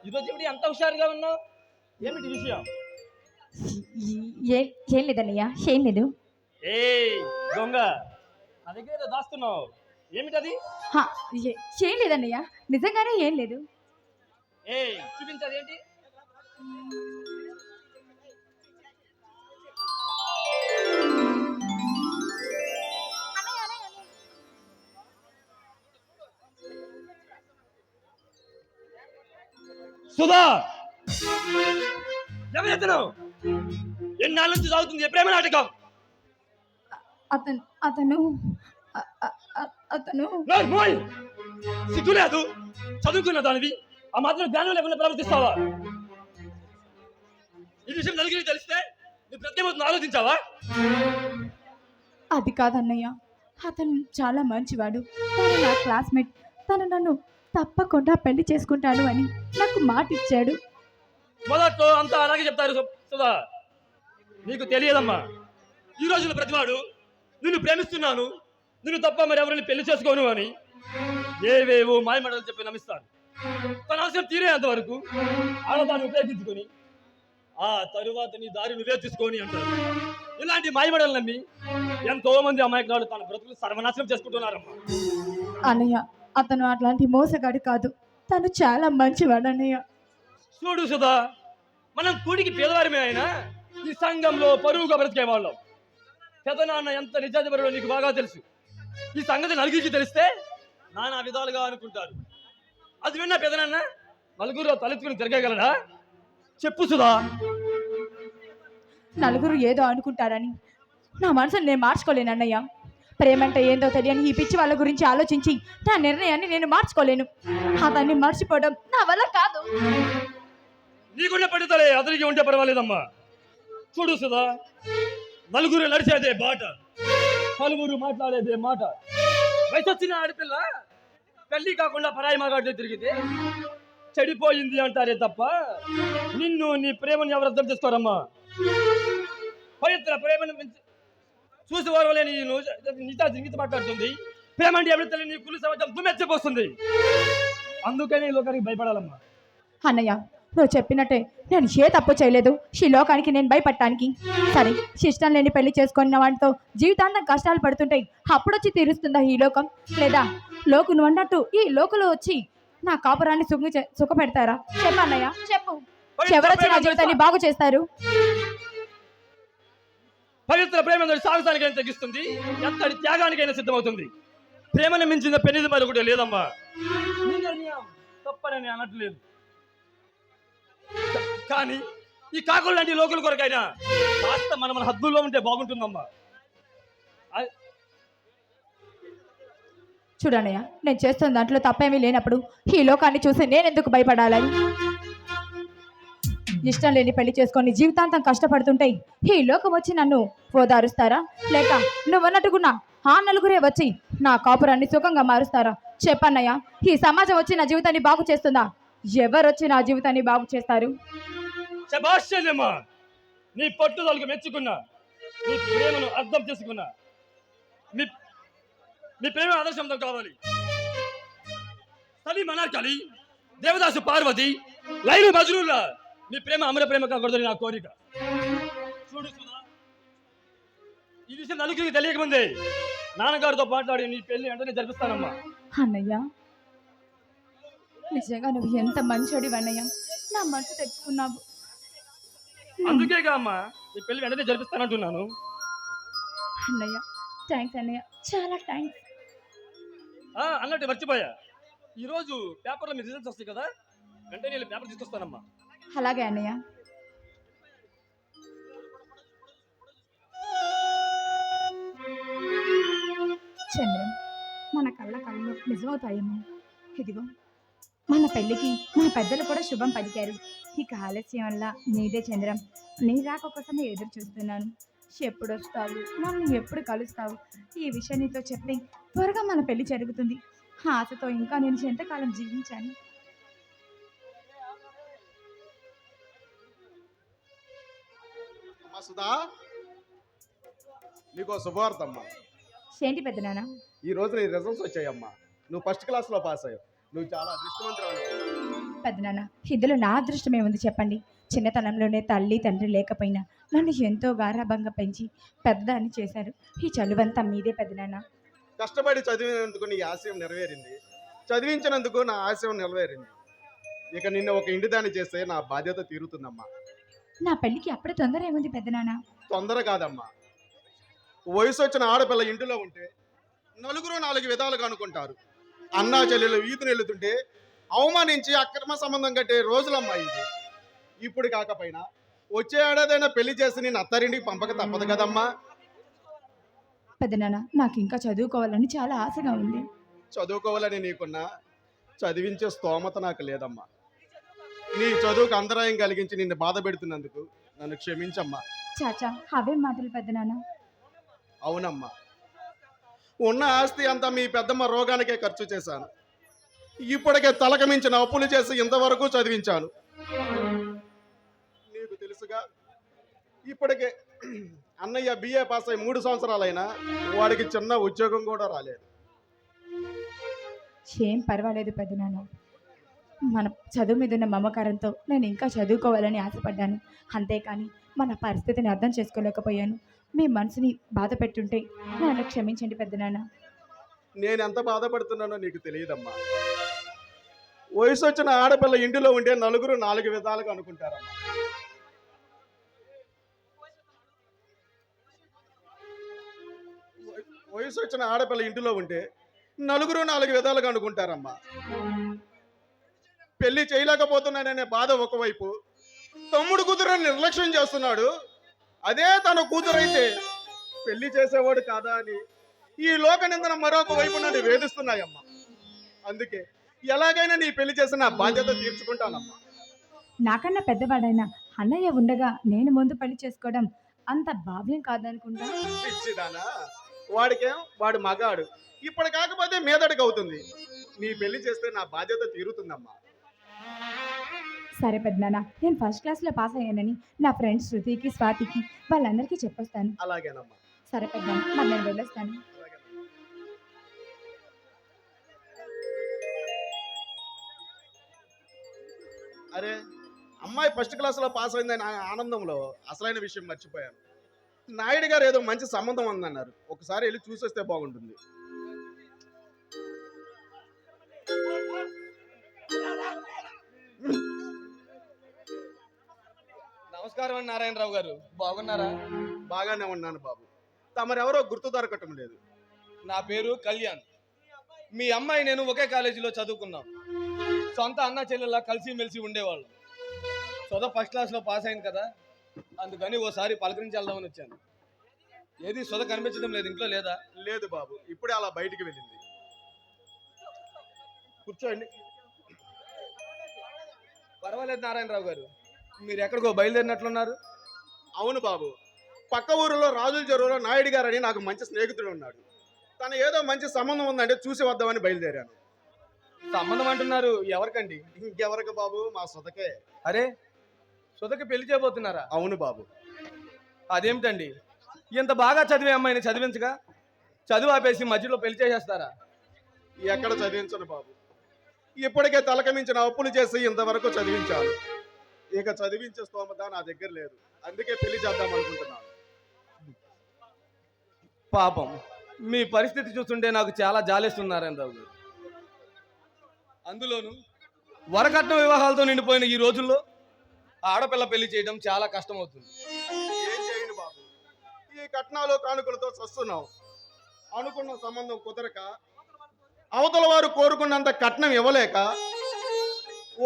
ఈరోజు ఇప్పుడు అంత హుషారుగా ఉన్నావు, ఏమిటి విషయం? ఏం లేదన్నయ్య, ఏం లేదు. ఏ దొంగ, నా దగ్గర ఏదో దాస్తున్నావు, ఏమిటది? హా, ఏం లేదన్నయ్య, నిజంగానే ఏం లేదు. ఏ చూపించది ఏంటి? సుధా, ఎవరెత్తను? ఎన్నాళ్ళ నుంచి సాగుతుంది ప్రేమ నాటకం? అతను అతను అతను సిగ్గు లేదు? చదువుకున్న దానివి ఆ మాత్రం జ్ఞానం లేకుండా ప్రవర్తిస్తావా? ఈ విషయం నలుగురికి తెలిస్తే నువ్వు ప్రత్యేకత ఆలోచించావా? అది కాదన్నయ్య, అతను చాలా మంచివాడు. తను నా క్లాస్మేట్. తను నన్ను తప్పకుండా పెళ్లి చేసుకుంటాను అని నాకు మాట ఇచ్చాడు. మొదట్లో అంతా అలాగే చెప్తారు సుధా, నీకు తెలియదమ్మా. ఈ రోజున ప్రతివాడు నిన్ను ప్రేమిస్తున్నాను, నిన్ను తప్ప మరి ఎవరిని పెళ్లి చేసుకోను అని ఏవేవో మాయమడలు చెప్పి నమ్మిస్తాను. తన అవసరం తీరేంత వరకు ఆడదాన్ని ఉపయోగించుకొని ఆ తరువాత నీ దారి నువ్వే తీసుకొని అంటారు. ఇలాంటి మాయమడలు నమ్మి ఎంతో మంది అమాయకులు తన బ్రతుకులు సర్వనాశనం చేసుకుంటున్నారమ్మా. అన్నయ్య, అతను అట్లాంటి మోసగాడు కాదు, తను చాలా మంచివాడు అన్నయ్య. చూడు సుధా, మనం కూడికి పేదవారమే అయినా ఈ సంఘంలో పరువుగా బ్రతికే వాళ్ళం. పెదనాన్న ఎంత నిజాధిపరుడో నీకు బాగా తెలుసు. ఈ సంగతి నలుగురికి తెలిస్తే నానా విధాలుగా అనుకుంటారు. అది విన్న పెదనాన్న నలుగురు తలెత్తుకుని తిరగగలడా? చెప్పు సుధా. నలుగురు ఏదో అనుకుంటారని నా మనసును నేను మార్చుకోలేను అన్నయ్య. ప్రేమంటే ఏందో తెలియని ఈ పిచ్చి వాళ్ళ గురించి ఆలోచించి నా నిర్ణయాన్ని నేను మార్చుకోలేను. అతన్ని మర్చిపోవడం నా వల్ల కాదు. నీకున్న పడితలే అతనికి ఉంటే పర్వాలేదమ్మా. చూడు సుధా, నలుగురు నడిచేదే బాట, పలువురు మాట్లాడేదే మాట. వయసు వచ్చిన ఆడపిల్ల పెళ్లి కాకుండా పరాయి మగాడితో తిరిగితే చెడిపోయింది అంటారే తప్ప నిన్ను నీ ప్రేమను ఎవరు అర్థం చేసుకోరమ్మా. పవిత్ర ప్రేమను చూసి వారు నిజ మాట్లాడుతుంది. ప్రేమ అంటే ఎవరి తల్లి నీ కులి సమాజం దుమ్మెచ్చిపోస్తుంది. అందుకని ఈ లోకానికి భయపడాలమ్మా. అన్నయ్య, నువ్వు చెప్పినట్టే నేను ఏ తప్పు చేయలేదు. ఈ లోకానికి నేను భయపడటానికి. సరే, ఇష్టం లేని పెళ్లి చేసుకున్న వాటితో జీవితాంతం కష్టాలు పడుతుంటాయి. అప్పుడొచ్చి తీరుస్తుందా ఈ లోకం? లేదా లోకు నువ్వు అన్నట్టు ఈ లోకులో వచ్చి నా కాపురాన్ని సుఖ పెడతారా? చెప్పు అన్నయ్య, చెప్పు. ఎవరొచ్చి నా జీవితాన్ని బాగు చేస్తారు? పవిత్ర ప్రేమ సాగసానికైనా తగ్గిస్తుంది, ఎంతటి త్యాగానికైనా సిద్ధమవుతుంది. ప్రేమను మించిన పెళ్లి మరి కూడా లేదమ్మా. తప్పనని అనట్లేదు, కానీ ఈ కాకులు లాంటి లోకుల కొరకైనా కాస్త మన హద్దుల్లో ఉంటే బాగుంటుందమ్మా. చూడన్నయ్య, నేను చేస్తున్న దాంట్లో తప్పేమీ లేనప్పుడు ఈ లోకాన్ని చూసి నేనెందుకు భయపడాలని? ఇష్టం లేని పెళ్లి చేసుకొని జీవితాంతం కష్టపడుతుంటే ఈ లోకం వచ్చి నన్ను ఓదారుస్తారా? లేక నువ్వన్నట్టుకున్నా ఆ నలుగురే వచ్చి నా కాపురాన్ని సుఖంగా మారుస్తారా? చెప్పన్నయ్య, ఈ సమాజం వచ్చి నా జీవితాన్ని బాగు చేస్తుందా? ఎవరొచ్చి నా జీవితాన్ని బాగు చేస్తారు? శభాష్యమ్మా, నీ పట్టుదలకు మెచ్చుకున్నా, నీ ప్రేమను అర్థం చేసుకున్నా. మీ ప్రేమ ఆదర్శంతో కావాలి. సలీం అనార్కలి, దేవదాసు పార్వతి, లైలు మజ్నూన్లా మీ ప్రేమ అమర ప్రేమ కాకూడదని నా కోరిక. చూడు సుధా, ఈ విషయం నలుగురికి తెలియకముందే నాన్నగారితో మాట్లాడి నీ పెళ్లి వెంటనే జరిపిస్తానమ్మా. అన్నయ్య, నిజంగా నువ్వు ఎంత మంచోడి అన్నయ్య, నా మనసు తెచ్చుకున్నావు. అందుకేగా అమ్మా ఈ పెళ్లి వెంటనే జరిపిస్తానంటున్నాను. అన్నయ్య, థ్యాంక్స్ అన్నయ్య, చాలా థ్యాంక్స్. అన్నట్టు మర్చిపోయా, ఈరోజు పేపర్లో మీ రిజల్ట్స్ వస్తాయి కదా, వెంటనే పేపర్ తీసుకొస్తానమ్మా. అలాగే అన్నయ్య. చంద్రం, మన కళ్ళ కళ్ళు నిజమవుతాయేమో. ఇదిగో మన పెళ్ళికి మన పెద్దలు కూడా శుభం పలికారు. ఇక ఆలస్యం వల్ల నీదే చంద్రం, నీ రాక కోసమే ఎదురు చూస్తున్నాను. ఎప్పుడు వస్తావు, నన్ను ఎప్పుడు కలుస్తావు? ఈ విషయం నీతో చెప్పి త్వరగా మన పెళ్లి జరుగుతుంది. ఆశతో ఇంకా నేను ఎంతకాలం జీవించాను. సుధా, నీకో శుభవార్తమ్మా. ఏంటి పెద్దనాన్న? ఈ రోజు నీ రిజల్ట్స్ వచ్చాయమ్మా. నువ్వు ఫస్ట్ క్లాస్లో పాస్ అయ్యావు. నువ్వు చాలా అదృష్టవంతురాలు. పెద్దనాన్న, ఇందులో నా అదృష్టం ఏముంది చెప్పండి. చిన్నతనంలోనే తల్లి తండ్రి లేకపోయినా నన్ను ఎంతో గారాబంగా పెంచి పెద్దదాన్ని చేశారు. ఈ చలువంతా మీదే పెద్దనాన్న. కష్టపడి చదివినందుకు నీ ఆశయం నెరవేరింది, చదివించినందుకు నా ఆశయం నెరవేరింది. ఇక నిన్ను ఒక ఇంటిదాన్ని చేస్తే నా బాధ్యత తీరుతుందమ్మా. నా పెళ్ళికి అప్పుడే తొందర ఏముంది పెద్దనాన్న? తొందర కాదమ్మా. వయసు వచ్చిన ఆడపిల్ల ఇంటిలో ఉంటే నలుగురు నాలుగు విధాలుగా అనుకుంటారు. అన్నా చెల్లెలు వీధిని వెళ్తుంటే అవమానించి అక్రమ సంబంధం కట్టే రోజులమ్మా ఇది. ఇప్పుడు కాకపోయినా వచ్చే ఏడాదైనా పెళ్లి చేసి నేను అత్తారింటికి పంపక తప్పదు కదమ్మా. పెద్దనాన్న, నాకు ఇంకా చదువుకోవాలని చాలా ఆశగా ఉంది. చదువుకోవాలని నీకున్నా చదివించే స్తోమత నాకు లేదమ్మా. నీ చదువుకు అంతరాయం కలిగించి నిన్ను బాధ పెడుతున్నందుకు నన్ను క్షమించమ్మా. చాచా, అవేం మాటలు పెద్దనాన్న? అవునమ్మా, ఉన్న ఆస్తి అంతా మీ పెద్దమ్మ రోగానికే ఖర్చు చేశాను. ఇప్పటికే తలకు మించిన అప్పులు చేసి ఇంతవరకు చదివించాను. నీకు తెలుసుగా, ఇప్పటికే అన్నయ్య బిఏ పాస్ అయి 3 సంవత్సరాలైనా వాడికి చిన్న ఉద్యోగం కూడా రాలేదు. ఏం పర్వాలేదు పెద్దనాన్న. మన చదువు మీద ఉన్న మమకారంతో నేను ఇంకా చదువుకోవాలని ఆశపడ్డాను. అంతేకాని మన పరిస్థితిని అర్థం చేసుకోలేకపోయాను. మీ మనసుని బాధ పెట్టుంటే నన్ను క్షమించండి పెద్దనాన్న. నేను ఎంత బాధపడుతున్నానో నీకు తెలియదమ్మా. వయసు వచ్చిన ఆడపిల్ల ఇంటిలో ఉంటే నలుగురు 4 విధాలుగా అనుకుంటారమ్మా. వయసు వచ్చిన ఆడపిల్ల ఇంటిలో ఉంటే నలుగురు 4 విధాలుగా అనుకుంటారమ్మా. పెళ్లి చేయలేకపోతున్నాననే బాధ ఒకవైపు, తమ్ముడు కూతురని నిర్లక్ష్యం చేస్తున్నాడు, అదే తన కూతురైతే పెళ్లి చేసేవాడు కాదా అని ఈ లోక నిందన మరొక వైపు నన్ను వేధిస్తున్నాయమ్మా. అందుకే ఎలాగైనా నీ పెళ్లి చేసి నా బాధ్యత తీర్చుకుంటానమ్మా. నాకన్నా పెద్దవాడైన అన్నయ్య ఉండగా నేను ముందు పెళ్లి చేసుకోవడం అంత భావ్యం కాదనుకుంటా. పిచ్చిదానా, వాడికేం వాడు మగాడు, ఇప్పుడు కాకపోతే మీదడికి అవుతుంది. నీ పెళ్లి చేస్తే నా బాధ్యత తీరుతుందమ్మా. సరే పెద్దనాన్న, నేను ఫస్ట్ క్లాస్లో పాస్ అయ్యానని నా ఫ్రెండ్స్ శృతికి స్వాతికి వాళ్ళందరికీ చెప్పొస్తాను. అలాగేనమ్మా. సరే పెద్దనాన్న, మరి నేను వెళ్ళొస్తాను. అలాగేనమ్మా. అరే, అమ్మాయి ఫస్ట్ క్లాస్లో పాస్ అయిందని ఆనందంలో అసలైన విషయం మర్చిపోయాను. నాయుడు గారు ఏదో మంచి సంబంధం ఉందన్నారు, ఒకసారి వెళ్ళి చూసొస్తే బాగుంటుంది. నమస్కారం అండి నారాయణరావు గారు, బాగున్నారా? బాగానే ఉన్నాను బాబు. తమరెవరో గుర్తు దొరకటం లేదు. నా పేరు కళ్యాణ్. మీ అమ్మాయి నేను ఒకే కాలేజీలో చదువుకున్నాం. సొంత అన్న చెల్లెల్లా కలిసిమెలిసి ఉండేవాళ్ళం. సొంత ఫస్ట్ క్లాస్లో పాస్ అయింది కదా, అందుకని ఓసారి పలకరించేద్దామని వచ్చాను. ఏది సొద కనిపించడం లేదు, ఇంట్లో లేదా? లేదు బాబు, ఇప్పుడే అలా బయటికి వెళ్ళింది. కూర్చోండి. పర్వాలేదు నారాయణరావు గారు, మీరు ఎక్కడికో బయలుదేరినట్లున్నారు. అవును బాబు, పక్క ఊరిలో రాజుల చెరువులో నాయుడు గారు అని నాకు మంచి స్నేహితుడు ఉన్నాడు. తను ఏదో మంచి సంబంధం ఉందంటే చూసి వద్దామని బయలుదేరాను. సంబంధం అంటున్నారు, ఎవరికండి? ఇంకెవరికి బాబు, మా సొదకే. అరే, సొదకి పెళ్లి చేయబోతున్నారా? అవును బాబు. అదేమిటండి, ఇంత బాగా చదివే అమ్మాయిని చదివించగా చదువు ఆపేసి మధ్యలో పెళ్లి చేసేస్తారా? ఎక్కడ చదివించను బాబు, ఇప్పటికే తలక మించిన అప్పులు చేసి ఇంతవరకు చదివించాను. ఇక చదివించే స్తోమత నా దగ్గర లేదు, అందుకే పెళ్లి చేద్దాం అనుకుంటున్నాను. పాపం, మీ పరిస్థితి చూస్తుంటే నాకు చాలా జాలేస్తుంది నారాయణరావు గారు. అందులోనూ వరకట్న వివాహాలతో నిండిపోయిన ఈ రోజుల్లో ఆడపిల్ల పెళ్లి చేయడం చాలా కష్టం అవుతుంది. ఏం చేయను బాబు, ఈ కట్నాలు కానుకలతో చస్తున్నాం. అనుకున్న సంబంధం కుదరక, అవతల వారు కోరుకున్నంత కట్నం ఇవ్వలేక,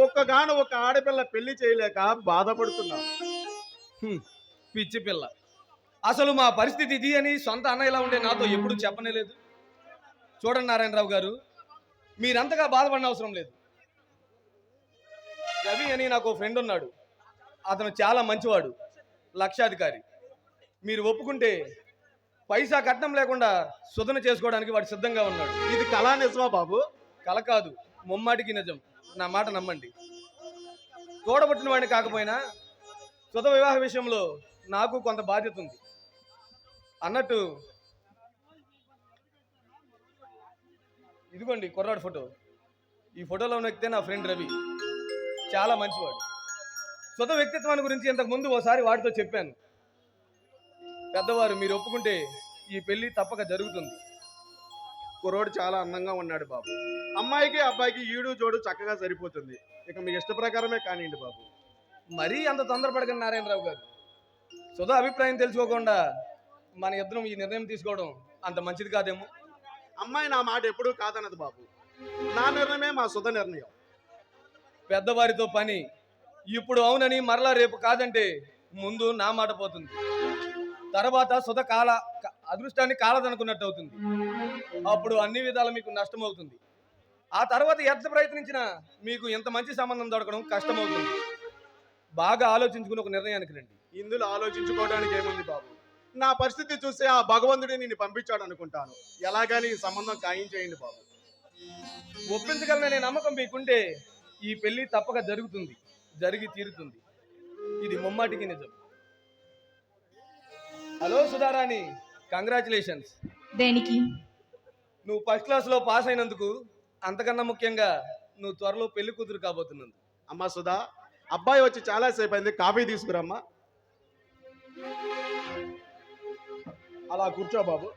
ఒక్కగాను ఒక ఆడపిల్ల పెళ్లి చేయలేక బాధపడుతున్నాం. పిచ్చి పిల్ల, అసలు మా పరిస్థితి ఇది అని సొంత అన్నయ్యలా ఉండే నాతో ఎప్పుడు చెప్పనే లేదు. చూడండి నారాయణరావు గారు, మీరంతగా బాధపడిన అవసరం లేదు. రవి అని నాకు ఫ్రెండ్ ఉన్నాడు, అతను చాలా మంచివాడు, లక్షాధికారి. మీరు ఒప్పుకుంటే పైసా కట్నం లేకుండా సుధన చేసుకోవడానికి వాడు సిద్ధంగా ఉన్నాడు. ఇది కళా నిజమా బాబు? కల కాదు, ముమ్మాటికి నిజం. నా మాట నమ్మండి. తోడబుట్టిన వాడిని కాకపోయినా సుధ వివాహ విషయంలో నాకు కొంత బాధ్యత ఉంది. అన్నట్టు ఇదిగోండి కుర్రాడు ఫోటో. ఈ ఫోటోలో ఉన్న వ్యక్తే నా ఫ్రెండ్ రవి, చాలా మంచివాడు. సుధ వ్యక్తిత్వాన్ని గురించి ఇంతకు ముందు ఓసారి వాడితో చెప్పాను. పెద్దవారు మీరు ఒప్పుకుంటే ఈ పెళ్లి తప్పక జరుగుతుంది. కుర్రోడు చాలా అందంగా ఉన్నాడు బాబు. అమ్మాయికి అబ్బాయికి ఈడు జోడు చక్కగా సరిపోతుంది. ఇక మీ ఇష్ట ప్రకారమే కానివ్వండి బాబు. మరీ అంత తొందరపడకండి నారాయణరావు గారు. సుధా అభిప్రాయం తెలుసుకోకుండా మన ఇద్దరం ఈ నిర్ణయం తీసుకోవడం అంత మంచిది కాదేమో. అమ్మాయి నా మాట ఎప్పుడూ కాదన్నది బాబు. నా నిర్ణయమే మా సుధ నిర్ణయం. పెద్దవారితో పని. ఇప్పుడు అవునని మరలా రేపు కాదంటే ముందు నా మాట పోతుంది. తర్వాత సుధ అదృష్టాన్ని కాలదనుకున్నట్టు అవుతుంది. అప్పుడు అన్ని విధాల మీకు నష్టం అవుతుంది. ఆ తర్వాత ఎంత ప్రయత్నించినా మీకు ఇంత మంచి సంబంధం దొరకడం కష్టమవుతుంది. బాగా ఆలోచించుకుని ఒక నిర్ణయానికి రండి. ఇందులో ఆలోచించుకోవడానికి ఏముంది బాబు? నా పరిస్థితి చూస్తే ఆ భగవంతుడే నిన్ను పంపించాడు అనుకుంటాను. ఎలాగని ఈ సంబంధం ఖాయం చేయండి బాబు. ఒప్పించగలననే నమ్మకం మీకుంటే ఈ పెళ్లి తప్పక జరుగుతుంది, జరిగి తీరుతుంది. ఇది ముమ్మాటికి నిజం. Hello Sudharani, congratulations. దేనికి? నువ్వు ఫస్ట్ క్లాస్లో పాస్ అయినందుకు, అంతకన్నా ముఖ్యంగా నువ్వు త్వరలో పెళ్లి కూతురు కాబోతున్నందుకు. అమ్మా సుధా, అబ్బాయి వచ్చి చాలాసేపు అయింది, కాఫీ తీసుకురమ్మా. అలా కూర్చో బాబు.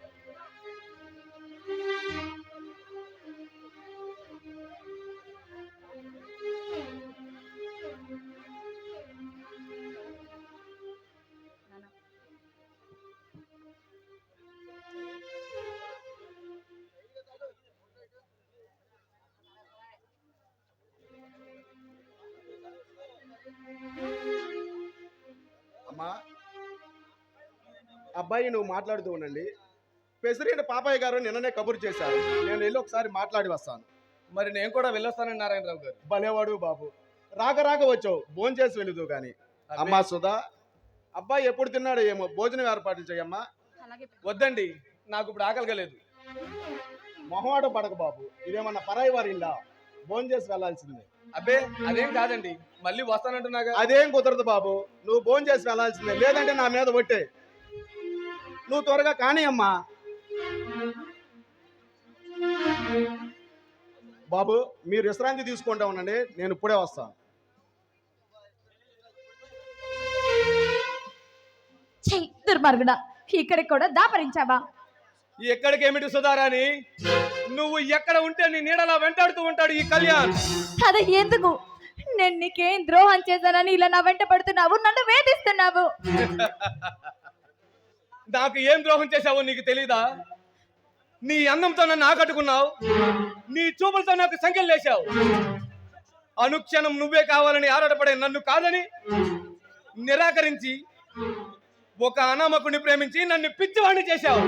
అమ్మా, అబ్బాయి నువ్వు మాట్లాడుతూ ఉండండి. ప్రెసిడెంట్ పాపయ్య గారు నిన్ననే కబురు చేశారు. నేను వెళ్ళి ఒకసారి మాట్లాడి వస్తాను. మరి నేను కూడా వెళ్ళొస్తానని నారాయణరావు గారు. భలేవాడు బాబు, రాక వచ్చావు, భోజనం చేసి వెళుదు కానీ. అమ్మా సుధా, అబ్బాయి ఎప్పుడు తిన్నాడో ఏమో, భోజనం ఏర్పాట్లు చేయమ్మా. వద్దండి, నాకు ఇప్పుడు ఆకలిగా లేదు. మొహమాట పడక బాబు, ఇదేమన్నా పరాయి వారి ఇల్లా? భోజనం చేసి వెళ్ళాల్సిందే. అబ్బే అదేం కాదండి, మళ్ళీ వస్తానంటున్నాగా. అదేం కుదరదు బాబు, నువ్వు భోజనం చేసి వెళ్ళాల్సిందే, లేదంటే నా మీద ఒట్టే. నువ్వు త్వరగా కానీ అమ్మా. బాబు మీరు విశ్రాంతి తీసుకుంటా ఉండండి, నేను ఇప్పుడే వస్తాను. దుర్మార్గుడా, ఇక్కడికి కూడా దాపరించావా? ఎక్కడికేమిటి సుధారాణి, నువ్వు ఎక్కడ ఉంటే నీ నీడలా వెంటాడుతూ ఉంటాడు ఈ కళ్యాణ్. అదే ఎందుకు? నేను నీకేం ద్రోహం చేశానని ఇలా నా వెంట పడుతున్నావు, నన్ను వేధిస్తున్నావు. నాకు ఏం ద్రోహం చేశావో నీకు తెలీదా? నీ అందంతో నన్ను ఆకట్టుకున్నావు, నీ చూపులతో నాకు సంఖ్యలు లేచావు. అనుక్షణం నువ్వే కావాలని ఆరాటపడే నన్ను కాదని నిరాకరించి ఒక అనామకుడిని ప్రేమించి నన్ను పిచ్చివాణ్ణి చేశావు.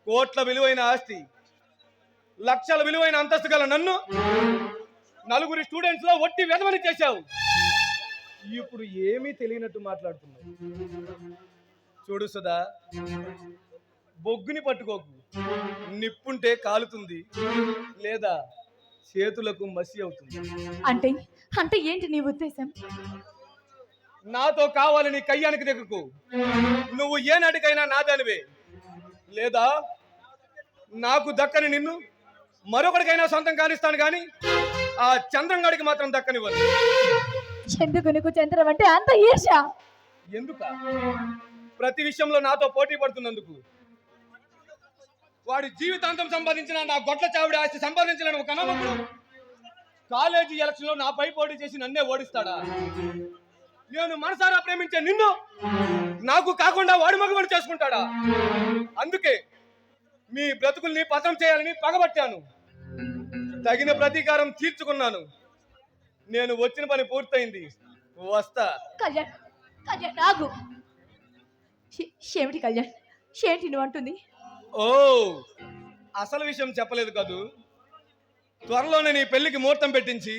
కోట్ల విలువైన ఆస్తి, లక్షల విలువైన అంతస్తు గల నన్ను నలుగురి స్టూడెంట్స్ లో ఒట్టి వెధవని చేశావు. ఇప్పుడు ఏమీ తెలియనట్టు మాట్లాడుతున్నావు. చూడు సుధా, బొగ్గుని పట్టుకోకు. నిప్పుంటే కాలుతుంది, లేదా చేతులకు మసి అవుతుంది. అంటే అంటే ఏంటి నీ ఉద్దేశం? నాతో కావాలని కయ్యానికి దిగకు. నువ్వు ఏనాటికైనా నాదానివే, లేదా నాకు దక్కని నిన్ను మరొకడికైనా సొంతం కానిస్తాను కానీ ఆ చంద్రంగాడికి మాత్రం దక్కనివ్వను. ఎందుకు నీకు చంద్రం అంటే అంత ఈర్ష? ఎందుక? ప్రతి విషయంలో నాతో పోటీ పడుతున్నందుకు. వాడి జీవితాంతం సంపాదించిన నా గొడ్ల చావిడి ఆస్తి సంపాదించలేని ఒక అనామకుడు కాలేజీ ఎలక్షన్ లో నాపై పోటీ చేసి నన్నే ఓడిస్తాడా? నేను మనసారా ప్రేమించే నిన్ను నాకు కాకుండా వాడి మగవాడు చేసుకుంటాడా? అందుకే మీ బ్రతుకుల్ని పతనం చేయాలని పగబట్టాను. తగిన ప్రతీకారం తీర్చుకున్నాను. నేను వచ్చిన పని పూర్తయింది, వస్తా. కళ్యాణ్, కళ్యాణ్ ఆగు. ఏమిటి కళ్యాణ్, ఏంటి నువ్వు అంటుంది? ఓ, అసలు విషయం చెప్పలేదు కదూ. త్వరలోనే నీ పెళ్లికి ముహూర్తం పెట్టించి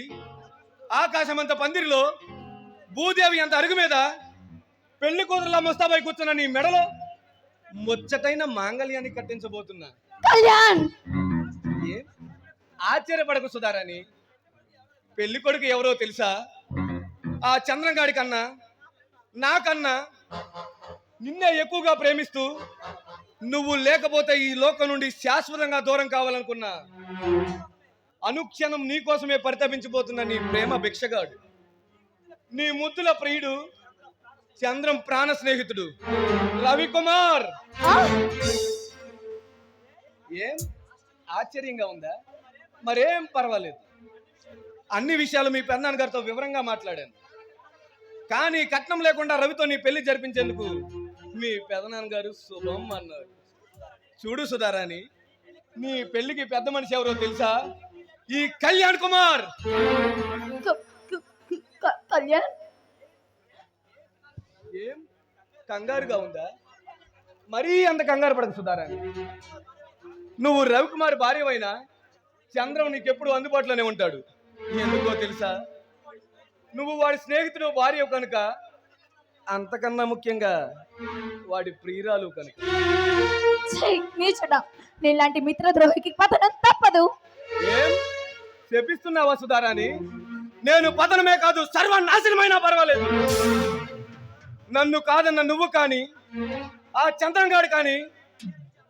ఆకాశమంత పందిరిలో భూదేవి అంత అరుగు మీద పెళ్లి కూతురులా ముస్తాబై కూర్చున్న నీ మెడలో ముచ్చటైన మాంగళ్యాన్ని కట్టించబోతున్నా. కళ్యాణ్, ఏ ఆశ్చర్యపడకు సుధారాణి. పెళ్లి కొడుకు ఎవరో తెలుసా? ఆ చంద్రంగాడి కన్నా నాకన్నా నిన్నే ఎక్కువగా ప్రేమిస్తూ నువ్వు లేకపోతే ఈ లోకం నుండి శాశ్వతంగా దూరం కావాలనుకున్నా అనుక్షణం నీ కోసమే పరితపించిపోతున్న నీ ప్రేమ భిక్షగాడు, నీ ముద్దుల ప్రియుడు, చంద్రం ప్రాణ స్నేహితుడు రవికుమార్. ఏం ఆశ్చర్యంగా ఉందా? మరేం పర్వాలేదు. అన్ని విషయాలు మీ పెద్దనాన్న గారితో వివరంగా మాట్లాడాను. కానీ కట్నం లేకుండా రవితో నీ పెళ్లి జరిపించేందుకు మీ పెదనాన్న గారు శుభం అన్నారు. చూడు సుధారాణి, నీ పెళ్లికి పెద్ద మనిషి ఎవరో తెలుసా? ఈ కళ్యాణ్ కుమార్. కళ్యాణ్ ఏం కంగారుగా ఉందా? మరీ అంత కంగారు పడకు సుధారాణి. నువ్వు రవికుమార్ భార్యవైనా చంద్రం నీకెప్పుడు అందుబాటులోనే ఉంటాడు. ఎందుకో తెలుసా? నువ్వు వాడి స్నేహితుడు భార్య కనుక, అంతకన్నా ముఖ్యంగా వాడి ప్రియురాలు కనుక. నీలాంటి మిత్రద్రోహికి పతనం తప్పదు. ఏం చెప్పిస్తున్నావా సుధారాణి? నేను పతనమే కాదు, సర్వనాశనమైనా పర్వాలేదు. నన్ను కాదన్న నువ్వు కానీ, ఆ చంద్రంగాడు కానీ,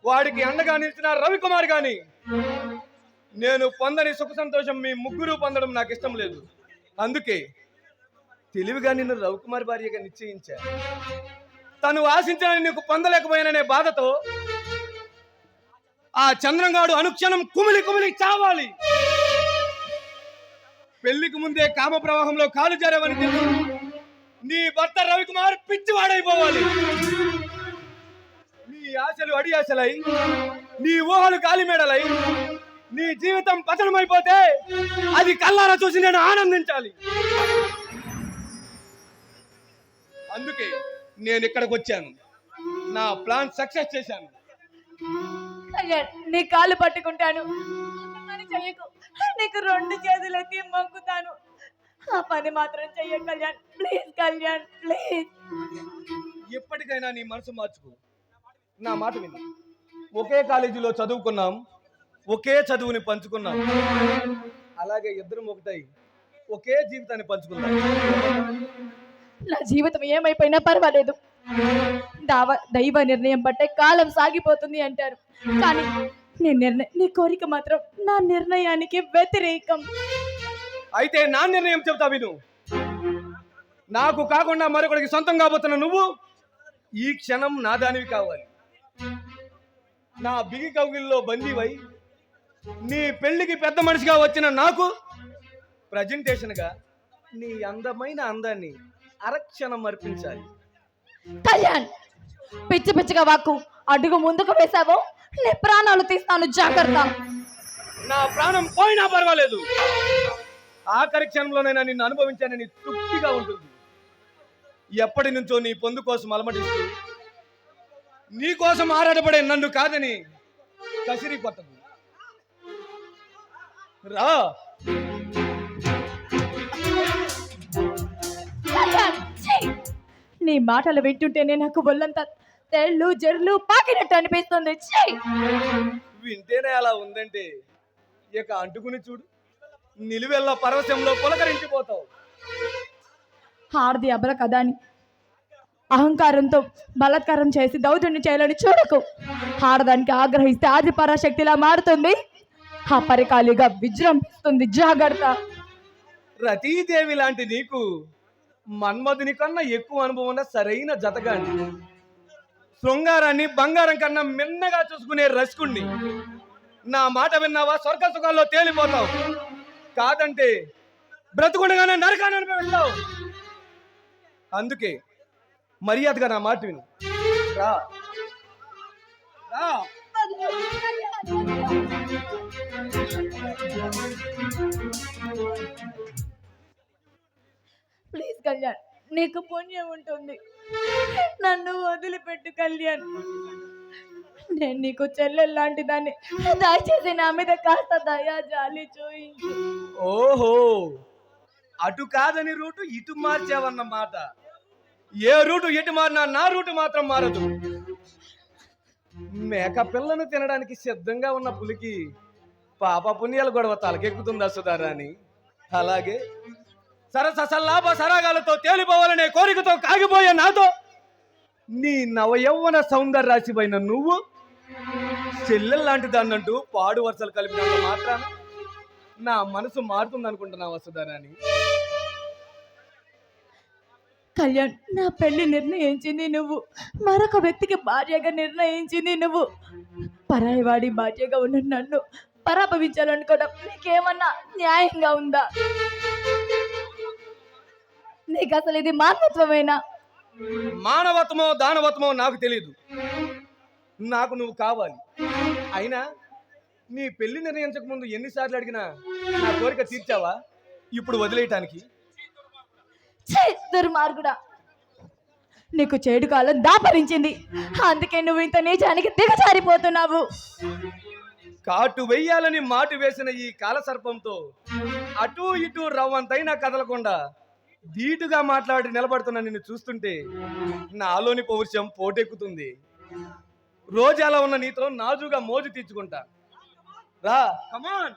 వాడికి అండగా నిలిచిన రవికుమార్ కానీ, నేను పొందని సుఖ సంతోషం మీ ముగ్గురు పొందడం నాకు ఇష్టం లేదు. అందుకే తెలివిగా నిన్ను రవికుమార్ భార్యగా నిశ్చయించా. తను ఆశించిన నీకు పొందలేకపోయాననే బాధతో ఆ చంద్రంగాడు అనుక్షణం కుమిలి కుమిలి చావాలి. పెళ్లికి ముందే కామ ప్రవాహంలో కాలు జారవని తెలుసు నీ భర్త రవికుమార్ పిచ్చివాడైపోవాలి. నీ ఆశలు అడి ఆశలై, నీ ఊహలు గాలిమేడలై, నీ జీవితం పతనమైపోతే అది కళ్ళారా చూసి నేను ఆనందించాలి. అందుకే నేను ఇక్కడికి వచ్చాను. నా ప్లాన్ సక్సెస్ చేశాను. కళ్యాణ్, నీ కాళ్ళు పట్టుకుంటాను. చెయ్యకు, నీకు 2 చేతులు ఎత్తి మొక్కుతాను. ఆ పని మాత్రం చెయ్య కళ్యాణ్, ప్లీజ్ కళ్యాణ్, ప్లీజ్. ఎప్పటికైనా నీ మనసు మార్చుకో. నా మాట విను. ఒకే కాలేజీలో చదువుకున్నాం, ఒకే చదువుని పంచుకున్నాం. అలాగే ఇద్దరం ఒకటై ఒకే జీవితాన్ని పంచుకున్నాం. నా జీవితం ఏమైపోయినా పర్వాలేదు. దైవ నిర్ణయం బట్టే కాలం సాగిపోతుంది అంటారు. కానీ నీ కోరిక మాత్రం నా నిర్ణయానికి వ్యతిరేకం. అయితే నా నిర్ణయం చెబుతా విను. నాకు కాకుండా మరొకరికి సొంతం కాబోతున్న నువ్వు ఈ క్షణం నా దానివి కావాలి. నా బిగి కౌగిల్లో బందీవై నీ పెళ్లికి పెద్ద మనిషిగా వచ్చిన నాకు ప్రజెంటేషన్గా నీ అందమైన అందాన్ని అరక్షణం అర్పించాలి. కళ్యాణ్, పిచ్చి పిచ్చిగా వాక్కు. అడుగు ముందుకు వేసావో నీ ప్రాణాలు తీస్తాను, జాగ్రత్త. నా ప్రాణం పోయినా పర్వాలేదు. ఆఖరి క్షణంలోనైనా నిన్ను అనుభవించానని తృప్తిగా ఉంటుంది. ఎప్పటి నుంచో నీ పొందు కోసం అలమటిస్తూ నీ కోసం ఆరాటపడే నన్ను కాదని కసిరి పట్టదు. రా. నీ మాటలు వింటుంటేనే నాకు ఒళ్ళంతా తెళ్ళు జర్లు పాకినట్టు అనిపిస్తుంది. వింటేనే అలా ఉందంటే ఇక అంటుకుని చూడు, నిలువెల్ల పరవశంలో పులకరించిపోతావు. ఆడది అబల కదా అని అహంకారంతో బలాత్కారం చేసి దౌర్జన్యం చేయాలని చూడకు. ఆడదానికి ఆగ్రహిస్తే ఆది పరాశక్తిలా మారుతుంది, అపరికాలిగా విజృంభిస్తుంది. జాగ్రత్త. రతీదేవి లాంటి నీకు మన్మధుని కన్నా ఎక్కువ అనుభవం ఉన్న సరైన జతగాండి. శృంగారాన్ని బంగారం కన్నా మిన్నగా చూసుకునే రసికుణ్ణి. నా మాట విన్నావా? స్వర్గ సుఖాల్లో తేలిపోతావు. కాదంటే బ్రతుకుండగానే నరకాన్ని అనుభవిస్తావు. అందుకే మర్యాదగా నా మాట విను. రా రా. ప్లీజ్ కళ్యాణ్, నీకు పుణ్యం ఉంటుంది. నన్ను వదిలిపెట్టు కళ్యాణ్. నేను నీకు చెల్లెలు లాంటి దాన్ని. దయచేసి నా మీద కాస్త దయా జాలి చూయించు. ఓహో, అటు కాదని రూటు ఇటు మార్చావన్నమాట. ఏ రూటు ఎటు మారినా నా రూటు మాత్రం మారదు. మేక పిల్లను తినడానికి సిద్ధంగా ఉన్న పులికి పాప పుణ్యాల గొడవ తలకెక్కుతుందా సుధారాణి? అలాగే సరస సల్లాభ సరాగాలతో తేలిపోవాలనే కోరికతో కాగిపోయే నాతో నీ నవయౌవన సౌందర్య రాశిపైన నువ్వు చెల్లెల్లాంటి దాన్నంటూ పాడు వరుసలు కలిపినంత మాత్రాన నా మనసు మారుతుంది అనుకుంటున్నావా సుధారాణి? కళ్యాణ్, నా పెళ్లి నిర్ణయించింది నువ్వు, మరొక వ్యక్తికి భార్యగా నిర్ణయించింది నువ్వు. పరాయివాడి భార్యగా ఉన్న నన్ను పరాభవించాలనుకోవడం నీకేమన్నా న్యాయంగా ఉందా? నీకు అసలు ఇది మానవత్వమేనా? మానవత్వమో దానవత్వమో నాకు తెలియదు. నాకు నువ్వు కావాలి. అయినా నీ పెళ్లి నిర్ణయించక ముందు ఎన్నిసార్లు అడిగినా నా కోరిక తీర్చావా ఇప్పుడు వదిలేయటానికి? దుర్మార్గుడా, నీకు చెడు కాలం దాపరించింది, అందుకే నువ్వు ఇంత నీచానికి దిగజారిపోతున్నావు. కాటు వెయ్యాలని మాటు వేసిన ఈ కాలసర్పంతో అటూ ఇటూ రవ్వంతైనా కదలకుండా ధీటుగా మాట్లాడి నిలబడుతున్న నిన్ను చూస్తుంటే నాలోని పౌరుషం పోటెక్కుతుంది. రోజు అలా ఉన్న నీతో నాజుగా మోజు తీర్చుకుంటా. రా, కమాన్.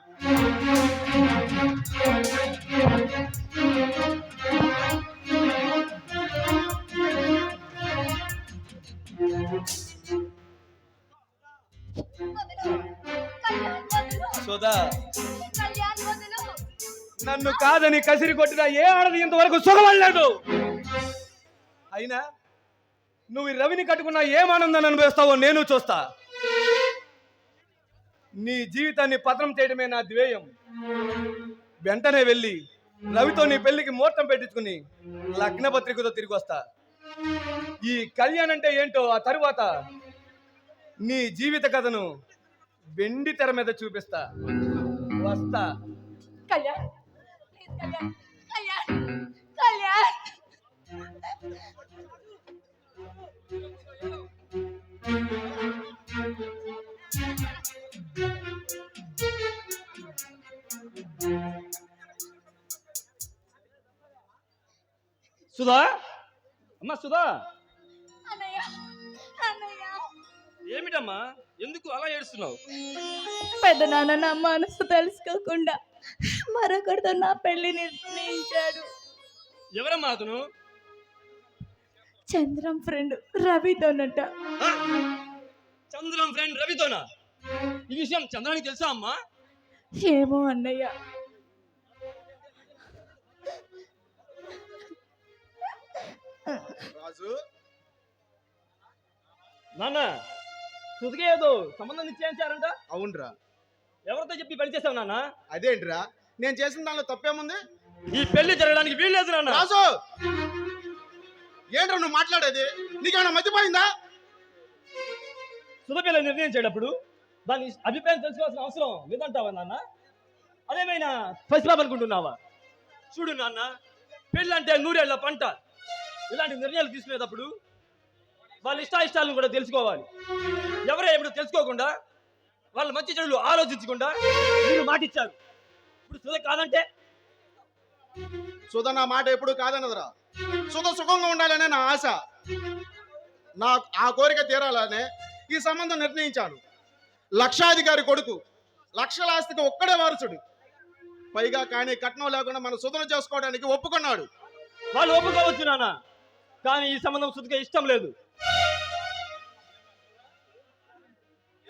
సుధా, నన్ను కాదని కసిరి కొట్టిన ఏ ఆడది ఇంతవరకు సుఖపడలేదు. అయినా నువ్వు ఈ రవిని కట్టుకున్న ఏం ఆనందాన్ని అనుభవిస్తావో నేను చూస్తా. నీ జీవితాన్ని పతనం చేయడమే నా ధ్యేయం. వెంటనే వెళ్ళి రవితో నీ పెళ్లికి ముహూర్తం పెట్టించుకుని లగ్న పత్రికతో తిరిగి వస్తా. ఈ కళ్యాణ్ అంటే ఏంటో ఆ తరువాత నీ జీవిత కథను వెండి తెర మీద చూపిస్తా. వస్తా. కళ్యాణ్, ప్లీజ్ కళ్యాణ్, కళ్యాణ్, కళ్యాణ్. సుధా, అమ్మా సుధా, అన్నయ్య, అన్నయ్య. ఏమిటమ్మా, ఎందుకు అలా ఏడుస్తున్నావు? పెద్ద నాన్న నా మనసు తెలుసుకోకుండా మరొకరితో నా పెళ్లి నిర్ణయించాడు. ఎవరమ్మా అతను? చంద్రం ఫ్రెండ్ రవితోనట. ఆ? చంద్రం ఫ్రెండ్ రవితోనా? ఈ విషయం చంద్రానికి తెలుసా అమ్మా? ఏమో అన్నయ్య. రాజు, నాన్న, సుధకి ఏదో సంబంధం నిశ్చయించారంట. అవునరా. ఎవరితో చెప్పి పెళ్లి చేసావు నాన్న? అదేంట్రా, నేను చేసిన దానిలో తప్పేముంది? ఈ పెళ్లి జరగడానికి వీల్లేదు నాన్న. రాజు, ఏంట్రా నువ్వు మాట్లాడేది? నీకేమైనా మతిపోయిందా? సుధ పెళ్లి నిర్ణయించేటప్పుడు దాని అభిప్రాయం తెలుసుకోవాల్సిన అవసరం లేదంటావా నాన్న? అదేమైనా పసిపాపనుకుంటున్నావా? చూడు నాన్న, పెళ్ళి అంటే నూరేళ్ల పంట. ఇలాంటి నిర్ణయాలు తీసుకునేటప్పుడు వాళ్ళ ఇష్టాయిష్టాలను కూడా తెలుసుకోవాలి. ఎవరో ఎప్పుడు తెలుసుకోకుండా వాళ్ళ మంచి చెడులు ఆలోచించకుండా మీరు మాటిచ్చారు. ఇప్పుడు సుధ కాదంటే? సుధ నా మాట ఎప్పుడు కాదన్నదిరా. సుధ సుఖంగా ఉండాలనే నా ఆశ. నా ఆ కోరిక తీరాలనే ఈ సంబంధం నిర్ణయించాను. లక్షాధికారి కొడుకు, లక్షల ఆస్తికి ఒక్కడే వారసుడు. పైగా కానీ కట్నం లేకుండా మన సుధను చేసుకోవడానికి ఒప్పుకున్నాడు. వాళ్ళు ఒప్పుకోవచ్చు నాన్న, కానీ ఈ సంబంధం సుధగా ఇష్టం లేదు.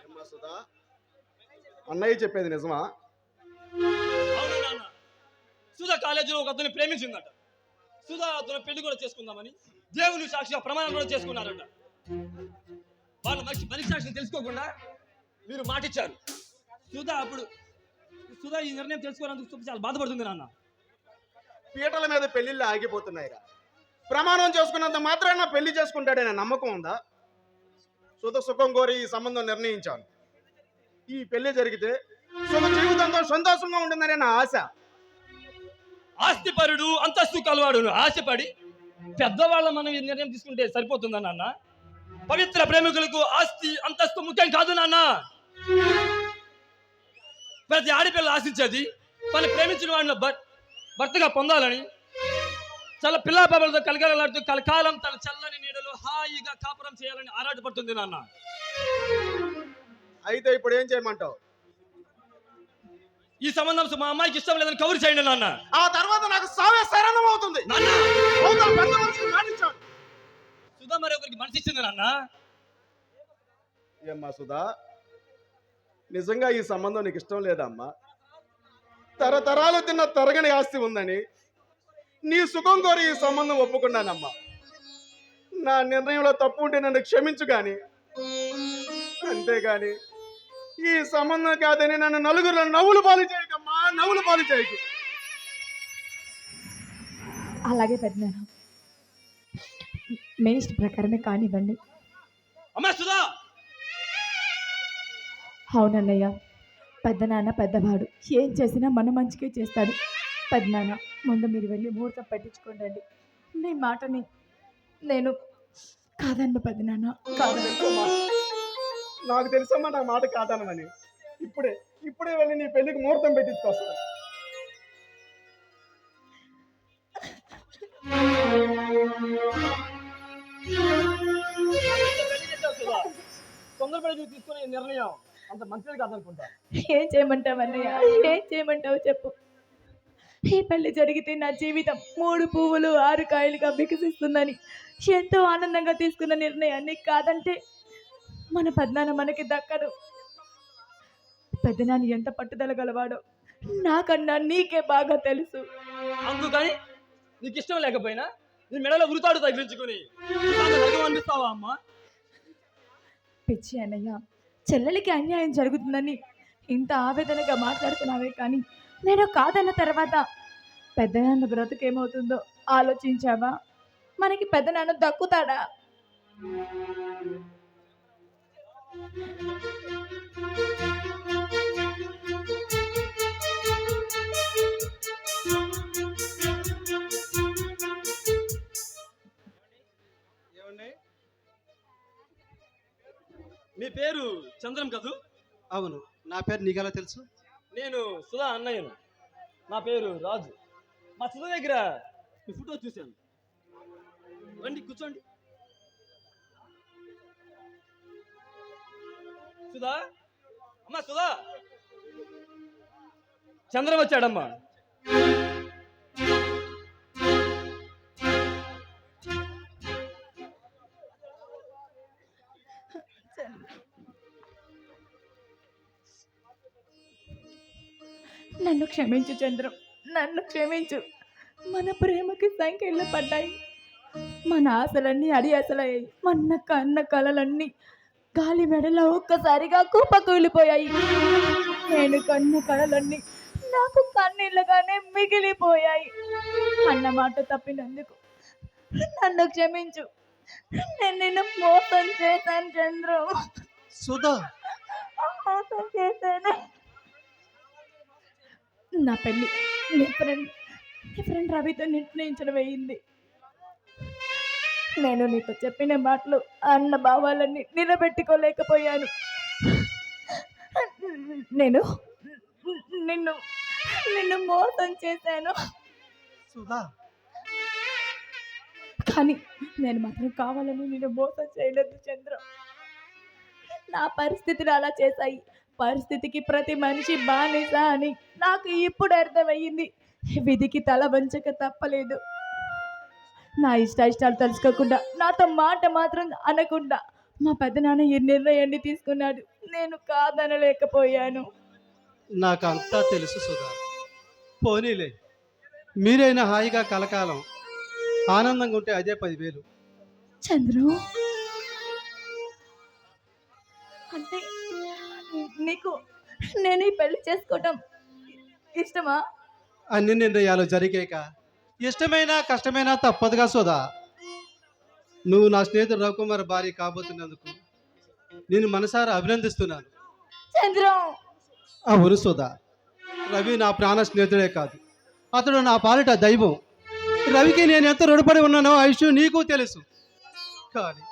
ఏమ్మా సుధా, అన్నయ్య చెప్పేది నిజమా? అవును నాన్న, సుధ కాలేజీలో ఒక అతన్ని ప్రేమించిందట. సుధ అతను పెళ్లి కూడా చేసుకుందామని దేవుని సాక్షిగా ప్రమాణం కూడా చేసుకున్నారట. వాళ్ళ మనిషి సాక్షిని తెలుసుకోకుండా మీరు మాటిచ్చారు. సుధ ఈ నిర్ణయం తెలుసుకోవడానికి చాలా బాధపడుతుంది నాన్న. పీటల మీద పెళ్లిళ్ళు ఆగిపోతున్నాయిరా. ప్రమాణం చేసుకున్నంత మాత్రాన పెళ్లి చేసుకుంటాడనే నమ్మకం ఉందా? సుధ సుఖం కోరి ఈ సంబంధం నిర్ణయించాను. ఈ పెళ్లి జరిగితే సుఖ జీవితంతో సంతోషంగా ఉంటుందనే నా ఆశ. ఆస్తిపరుడు అంతస్తు కలవాడును ఆశపడి పెద్దవాళ్ళ మనం ఈ నిర్ణయం తీసుకుంటే సరిపోతుందా నాన్న? పవిత్ర ప్రేమికులకు ఆస్తి అంతస్తు ముఖ్యం కాదు నాన్న. ప్రతి ఆడపిల్ల ఆశించేది తను ప్రేమించిన వాడిని భర్తగా పొందాలని, చాలా పిల్లా పాపలతో కలగలాడుతూ కలకాలం తన చల్లని నీడలో హాయిగా కాపురం చేయాలని ఆరాటపడుతుంది నాన్న. అయితే ఇప్పుడు ఏం చేయమంటావు? ఈ సంబంధం మా అమ్మాయికి ఇష్టం లేదని కబురు చేయండి నాన్న. ఆ తర్వాత నాకు సావే శరణం అవుతుంది. సుధా మరి ఒకరికి మనసు ఇచ్చింది నాన్న. ఏమ్మా సుధా, నిజంగా ఈ సంబంధం నీకు ఇష్టం లేదా అమ్మా? తరతరాలు తిన్న తరగని ఆస్తి ఉందని నీ సుఖం కోరి ఈ సంబంధం ఒప్పుకున్నానమ్మా. నా నిర్ణయంలో తప్పు ఉంటే నన్ను క్షమించు కానీ, అంతేగాని ఈ సంబంధం కాదని నన్ను నలుగురు నవ్వులు పాలు చేయకమ్మా, నవ్వులు పాలు చేయకు. అలాగే పెద్దనాన్న, మీ ఇష్ట ప్రకారమే కానివ్వండి. అమ్మా సుధా, అవునన్నయ్య, పెద్దనాన్న పెద్దవాడు, ఏం చేసినా మన మంచికే చేస్తాడు. పెద్దనాన్న, ముందు మీరు వెళ్ళి ముహూర్తం పెట్టించుకోండి. నీ మాటని నేను కాదన్న పెద్దనాన్న, కాదన్న. నాకు తెలుసమ్మా నా మాట కాదనమని. ఇప్పుడే వెళ్ళి నీ పెళ్లికి ముహూర్తం పెట్టించుకొస్తాను. తొందరపడి నువ్వు తీసుకునే నిర్ణయం అంత మంచిది కాదనుకుంటా. ఏం చేయమంటావు అన్నయ్య, ఏం చేయమంటావు చెప్పు. ఈ పెళ్లి జరిగితే నా జీవితం 3 పువ్వులు 6 కాయలుగా వికసిస్తుందని ఎంతో ఆనందంగా తీసుకున్న నిర్ణయాన్ని కాదంటే మన పెద్దనాన్న మనకి దక్కడు. పెద్దనాన్న ఎంత పట్టుదల గలవాడో నాకన్నా నీకే బాగా తెలుసు. అందుకని నీకు ఇష్టం లేకపోయినా నీ మెడలో ఉరితాడు తగిలించుకుని అనిపిస్తావా అమ్మా? పిచ్చి అన్నయ్య, చెల్లెలికి అన్యాయం జరుగుతుందని ఇంత ఆవేదనగా మాట్లాడుతున్నావే కానీ నేను కాదన్న తర్వాత పెద్దనాన్న బ్రతుకేమవుతుందో ఆలోచించావా? మనకి పెద్దనాన్న దక్కుతాడా? మీ పేరు చంద్రం కదూ? అవును, నా పేరు నీకెలా తెలుసు? నేను సుధా అన్నయ్యను. నా పేరు రాజు. మా సుధా దగ్గర మీ ఫోటో చూశాను. రండి కూర్చోండి. సుధా, అమ్మా సుధా, చంద్రం వచ్చాడమ్మా. నన్ను క్షమించు చంద్రం, నన్ను క్షమించు. మన ప్రేమకి సంఖ్యలు పడ్డాయి, మన ఆశలన్నీ అడియాసలయ్యాయి, మన కన్న కలలన్నీ గాలి మెడలో ఒక్కసారిగా కుప్పకూలిపోయాయి. నేను కన్న కలలన్నీ నాకు కన్నీళ్ళగానే మిగిలిపోయాయి. అన్న మాట తప్పినందుకు నన్ను క్షమించు. నేను నిన్ను మోసం చేశాను చంద్రం, సుధా, మోసం చేశాను. నా పెళ్ళి నీ ఫ్రెండ్ రవితో నిర్ణయించడం అయింది. నేను నీతో చెప్పిన మాటలు అన్న భావాలన్నీ నిలబెట్టుకోలేకపోయాను. నేను నిన్ను నిన్ను మోసం చేశాను. సుధా, కానీ నేను మాత్రం కావాలని నిన్ను మోసం చేయలేదు చంద్ర. నా పరిస్థితులు అలా చేశాయి. పరిస్థితికి ప్రతి మనిషి బానిస అని నాకు ఇప్పుడు అర్థమయ్యింది. విధికి తల వంచక తప్పలేదు. నా ఇష్టాలు తెలుసుకోకుండా, నాతో మాట మాత్రం అనకుండా మా పెద్దనాన్న ఈ నిర్ణయాన్ని తీసుకున్నాడు. నేను కాదనలేకపోయాను. నాకు అంతా తెలుసు సుధా. పోనీలే, మీరైనా హాయిగా కలకాలం ఆనందంగా ఉంటే అదే 10,000. చంద్రు, అంటే నీకు నేను ఈ పెళ్లి చేసుకోవటం ఇష్టమా? అన్ని నిర్ణయాలు జరిగాక ఇష్టమైనా కష్టమైనా తప్పదుగా సుధా. నువ్వు నా స్నేహితుడు రవికుమార్ భార్య కాబోతున్నందుకు నేను మనసారా అభినందిస్తున్నాను. చంద్రం, అవును సుధా, రవి నా ప్రాణ స్నేహితుడే కాదు, అతడు నా పాలిట దైవం. రవికి నేను ఎంత రుణపడి ఉన్నానో ఆ విషయం నీకు తెలుసు. కానీ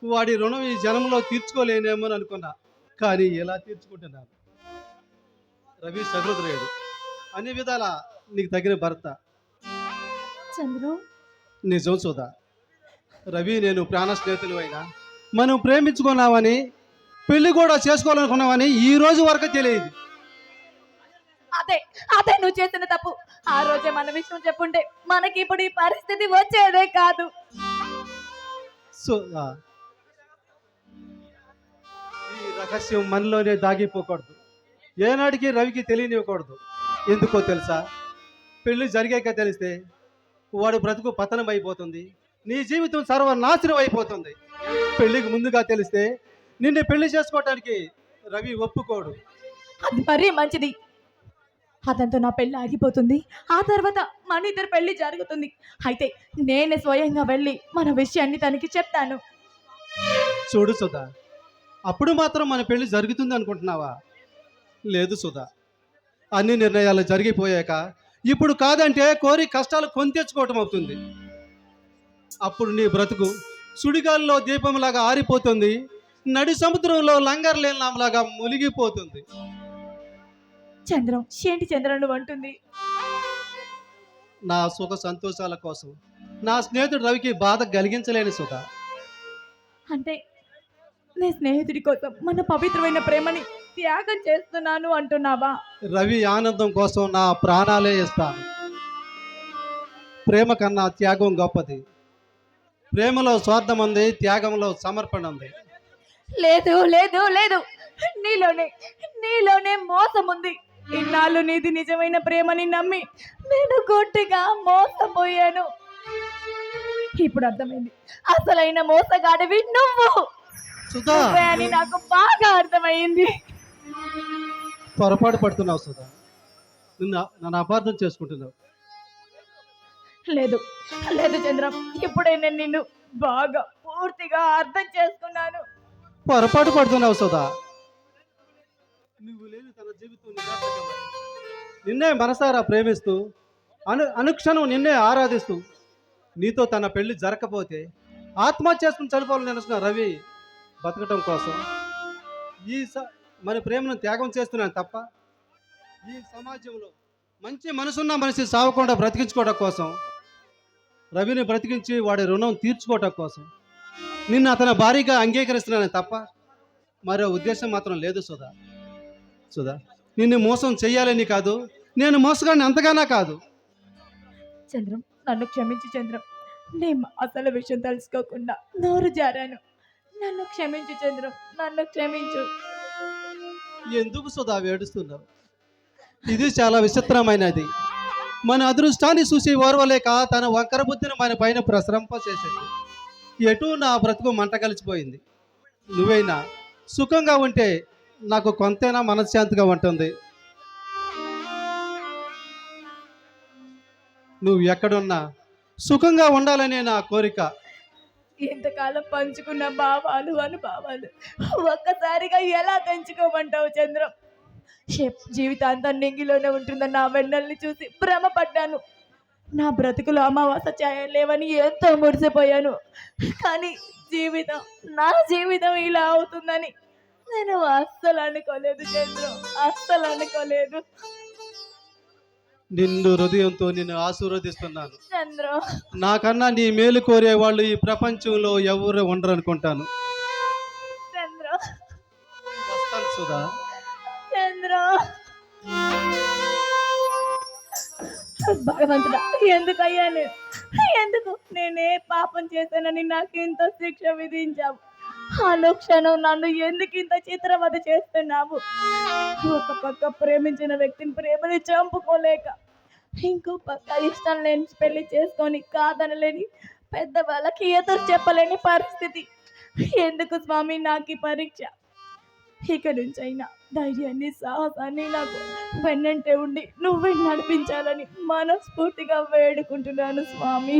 వాడి రుణం ఈ జనంలో తీర్చుకోలేనేమో అనుకున్నా, కానీ ఎలా తీర్చుకుంటున్నాను. రవి సహృదయుడు, అన్ని విధాల నీకు తగిన భర్త. చంద్రు, నిజం సుధా, రవి నేను ప్రాణ స్నేహితులు అయినా మనం ప్రేమించుకున్నామని పెళ్లి కూడా చేసుకోవాలనుకున్నామని ఈ రోజు వరకు తెలియదు. అదే నువ్వు చేసిన తప్పు. ఆ రోజే మన విషయం చెప్పుంటే మనకి ఇప్పుడు ఈ పరిస్థితి వచ్చేదే కాదు. సుధా, ఈ రహస్యం మనలోనే దాగిపోకూడదు. ఏనాటికి రవికి తెలియనివ్వకూడదు. ఎందుకో తెలుసా? పెళ్లి జరిగాక తెలిస్తే వాడు బ్రతుకు పతనం అయిపోతుంది, నీ జీవితం సర్వనాశనం అయిపోతుంది. పెళ్లికి ముందుగా తెలిస్తే నిన్ను పెళ్లి చేసుకోవటానికి రవి ఒప్పుకోడు. అది మరీ మంచిది. అతనితో నా పెళ్ళి ఆగిపోతుంది. ఆ తర్వాత మన ఇద్దరు పెళ్లి జరుగుతుంది. అయితే నేనే స్వయంగా వెళ్ళి మన విషయాన్ని తనకి చెప్తాను. చూడు సుధా, అప్పుడు మాత్రం మన పెళ్లి జరుగుతుంది అనుకుంటున్నావా? లేదు సుధా, అన్ని నిర్ణయాలు జరిగిపోయాక ఇప్పుడు కాదంటే కోరి కష్టాలు కొని తెచ్చుకోవటం అవుతుంది. అప్పుడు నీ బ్రతుకు సుడిగాల్లో దీపంలాగా ఆరిపోతుంది, నడి సముద్రంలో లంగర్ లేని నామలాగా మునిగిపోతుంది. చంద్రం, ఏంటి చంద్రం నువ్వు అంటుంది? నా సుఖ సంతోషాల కోసం నా స్నేహితుడు రవికి బాధ కలిగించలేని సుధా. అంటే నీ స్నేహితుడి కోసం మన పవిత్రమైన ప్రేమని త్యాగం చేస్తున్నాను అంటున్నావా? రవి ఆనందం కోసం నా ప్రాణాలే ఇస్తాను. ప్రేమ కన్నా త్యాగం గొప్పది. ప్రేమలో స్వార్థం ఉంది, త్యాగంలో సమర్పణ ఉంది. లేదు లేదు లేదు, నీలోనే మోసం ఉంది. ఇన్నాళ్ళు నీది నిజమైన ప్రేమని నమ్మి నేను గుడ్డిగా మోసపోయాను. ఇప్పుడు అర్థమైంది, అసలైన మోసగాడివి నువ్వు సుధా, అని నాకు బాగా అర్థమైంది. పొరపాటు పడుతున్నావు సుధా, నన్ను అపార్థం చేసుకుంటున్నావు. లేదు లేదు చంద్రం, ఇప్పుడే నేను నిన్ను బాగా పూర్తిగా అర్థం చేసుకున్నాను. పొరపాటు పడుతున్నావు సుధా. నువ్వు లేని తన జీవితం నిరాశకరమైనది. నిన్నే మనసారా ప్రేమిస్తూ అనుక్షణం నిన్నే ఆరాధిస్తూ నీతో తన పెళ్లి జరగకపోతే ఆత్మహత్య చేసుకుని చనిపోవాలని అనుకున్న రవి బతకటం కోసం మన ప్రేమను త్యాగం చేస్తున్నాను తప్ప ఈ సమాజంలో మంచి మనసున్న మనిషి సావకుండా బ్రతికించుకోవడం కోసం, రవిని బ్రతికించి వాడి రుణం తీర్చుకోవటం కోసం నిన్ను అతని భారీగా అంగీకరిస్తున్నాను తప్ప మరో ఉద్దేశం మాత్రం లేదు సుధా. సుధా, నిన్ను మోసం చెయ్యాలని కాదు, నేను మోసగాన్ని అంతగానా కాదు. చంద్రం, నన్ను క్షమించు చంద్రం. నేను అసలు విషయం తెలుసుకోకుండా నోరు జారాను. నన్ను క్షమించు చంద్రం, నన్ను క్షమించు. ఎందుకు సుధా వేడుస్తున్నావు? ఇది చాలా విచిత్రమైనది. మన అదృష్టాన్ని చూసి ఓర్వలేక తన వంకర బుద్ధిని మన పైన ప్రసరింపచేసింది. ఎటు నా బ్రతుకు మంట కలిసిపోయింది. నువ్వైనా సుఖంగా ఉంటే నాకు కొంతైనా మనశ్శాంతిగా ఉంటుంది. నువ్వు ఎక్కడున్నా సుఖంగా ఉండాలనే నా కోరిక. ఇంతకాలం పంచుకున్న భావాలు అనుభవాలు ఒక్కసారిగా ఎలా తెంచుకోమంటావు చంద్రం? జీవితాంతం నెంగిలోనే ఉంటుందని నా వెన్నెల్ని చూసి భ్రమపడ్డాను. నా బ్రతుకులు అమావాస్య చేయలేవని ఎంతో మురిసిపోయాను. కానీ నా జీవితం ఇలా అవుతుందని నేను అస్సలు అనుకోలేదు చంద్రం, అస్సలు అనుకోలేదు. నిన్ను హృదయంతో నిన్ను ఆశీర్వదిస్తున్నాను చంద్రం. నాకన్నా నీ మేలు కోరే వాళ్ళు ఈ ప్రపంచంలో ఎవరు ఉండరు అనుకుంటాను. చంద్రం, వస్తాను సుధా. చంద్రం, భగవంతుడా, ఎందుకు అయ్యాను? ఎందుకు నేనే పాపం చేశానని నాకు ఇంత శిక్ష విధించావు? అనుక్షణం నన్ను ఎందుకు ఇంత చిత్రవద చేస్తున్నావు? ఒక పక్క ప్రేమించిన వ్యక్తిని ప్రేమని చంపుకోలేక, ఇంకో పక్క ఇష్టం లేని పెళ్లి చేసుకొని కాదనలేని పెద్దవాళ్ళకి ఎదురు చెప్పలేని పరిస్థితి. ఎందుకు స్వామి నాకు ఈ పరీక్ష? ఇక నుంచైనా ధైర్యాన్ని సాహసాన్ని నాకు వెన్నంటే ఉండి నువ్వే నడిపించాలని మనస్ఫూర్తిగా వేడుకుంటున్నాను స్వామి.